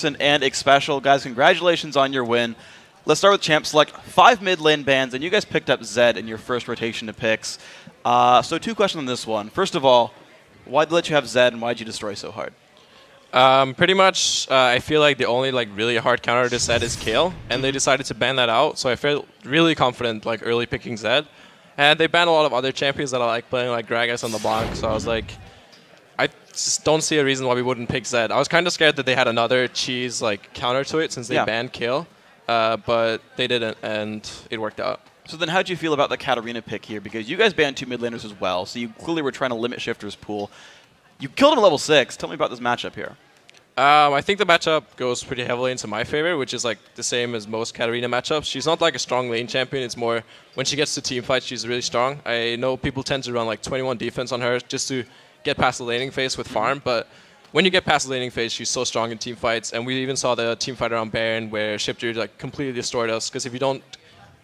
Bjergsen and EpicSkillshot. Guys, congratulations on your win. Let's start with Champ Select. 5 mid lane bans, and you guys picked up Zed in your first rotation of picks. So 2 questions on this one. First of all, why'd they let you have Zed, and why'd you destroy so hard? Pretty much, I feel like the only really hard counter to Zed is Kale, and they decided to ban that out. So I felt really confident early picking Zed, and they banned a lot of other champions that I like playing, like Gragas on the block. So I was like, I just don't see a reason why we wouldn't pick Zed. I was kind of scared that they had another cheese counter to it since they banned Kale, but they didn't, and it worked out. So then how do you feel about the Katarina pick here? Because you guys banned 2 mid laners as well, so you clearly were trying to limit Shifter's pool. You killed him at level 6. Tell me about this matchup here. I think the matchup goes pretty heavily into my favor, which is the same as most Katarina matchups. She's not a strong lane champion. It's more when she gets to team fights, she's really strong. I know people tend to run 21 defense on her just to get past the laning phase with farm, but when you get past the laning phase, she's so strong in team fights. And we even saw the team fight around Baron where Shifter completely destroyed us, because if you don't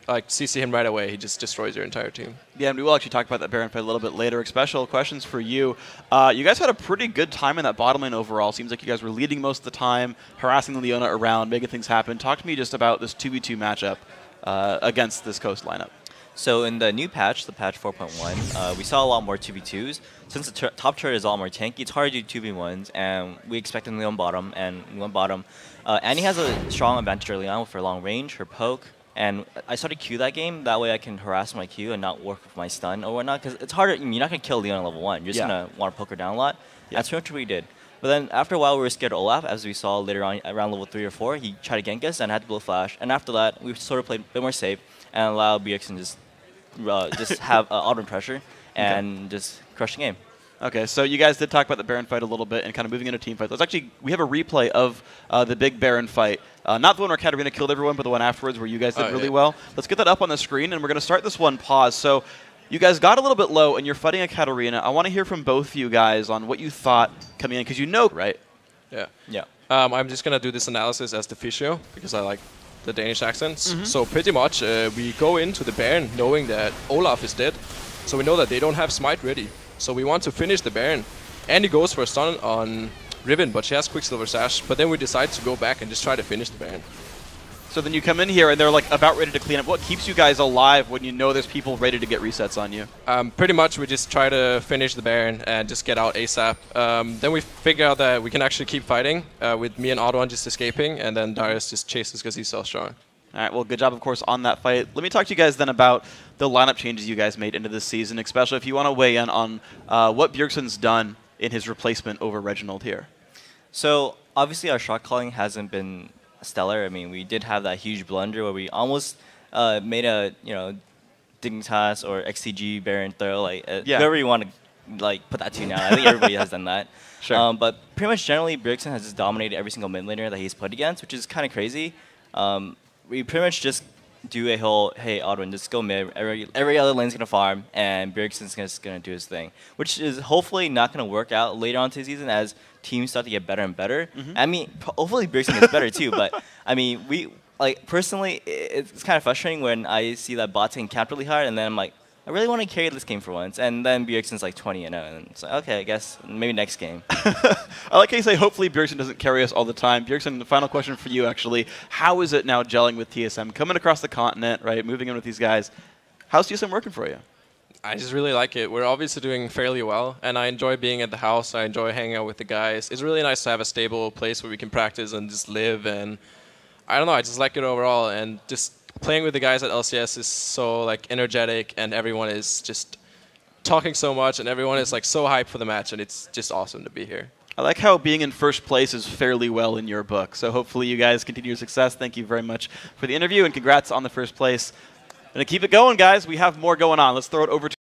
CC him right away, he just destroys your entire team. Yeah, and we will actually talk about that Baron fight a little bit later. Special questions for you. You guys had a pretty good time in that bottom lane overall. Seems like you guys were leading most of the time, harassing the Leona around, making things happen. Talk to me just about this 2v2 matchup against this Coast lineup. So in the new patch, the patch 4.1, we saw a lot more 2v2s. Since the top turret is a lot more tanky, it's hard to do 2v1s, and we expected Leon bottom, and we went bottom. Annie has a strong advantage early on with her long range, her poke, and I started Q that game. That way I can harass my Q and not work with my stun or whatnot, because it's harder. You're not going to kill Leon at level 1. You're just going to want to poke her down a lot. That's pretty much what we did. But then after a while, we were scared of Olaf, as we saw later on around level 3 or 4. He tried to gank us and had to blow flash. And after that, we sort of played a bit more safe and allowed Bjergsen just have auto pressure and just crush the game. Okay, so you guys did talk about the Baron fight a little bit and kind of moving into team fights. We have a replay of the big Baron fight. Not the one where Katarina killed everyone, but the one afterwards where you guys did really well. Let's get that up on the screen, and we're going to start this one pause. So you guys got a little bit low, and you're fighting a Katarina. I want to hear from both of you guys on what you thought coming in, because you know, right? Yeah. I'm just going to do this analysis as the Fisio, because I like the Danish accents. So pretty much we go into the Baron knowing that Olaf is dead. So we know that they don't have Smite ready. So we want to finish the Baron. And he goes for a stun on Riven, but she has Quicksilver Sash. But then we decide to go back and just try to finish the Baron. So then you come in here and they're about ready to clean up. What keeps you guys alive when you know there's people ready to get resets on you? Pretty much we just try to finish the Baron and just get out ASAP. Then we figure out that we can actually keep fighting with me and Audwan just escaping, and then Darius just chases because he's so strong. All right, well, good job, of course, on that fight. Let me talk to you guys then about the lineup changes you guys made into this season, especially if you want to weigh in on what Bjergsen's done in his replacement over Reginald here. So obviously our shot calling hasn't been stellar. I mean, we did have that huge blunder where we almost made a Dignitas or XCG Baron throw, whoever you want to put that to now. I think everybody has done that. Sure. But pretty much generally, Bjergsen has just dominated every single mid laner that he's played against, which is kind of crazy. We pretty much just do a whole, hey, Audwan, just go mid. Every other lane's going to farm, and Bjergsen's just going to do his thing, which is hopefully not going to work out later on to the season as teams start to get better and better. I mean, hopefully Bjergsen gets better too, but I mean, personally, it's kind of frustrating when I see that bot getting capped really hard, and then I'm like, I really want to carry this game for once, and then Bjergsen's 20-0, and it's like, okay, I guess maybe next game. I like how you say hopefully Bjergsen doesn't carry us all the time. Bjergsen, the final question for you, actually. How is it now gelling with TSM? Coming across the continent, right, moving in with these guys. How's TSM working for you? I just really like it. We're obviously doing fairly well, and I enjoy being at the house. I enjoy hanging out with the guys. It's really nice to have a stable place where we can practice and just live, and I don't know, I just like it overall, and just playing with the guys at LCS is so energetic, and everyone is just talking so much, and everyone is so hyped for the match, and it's just awesome to be here. I like how being in first place is fairly well in your book. So hopefully you guys continue your success. Thank you very much for the interview, and congrats on the first place. Gonna keep it going, guys. We have more going on. Let's throw it over to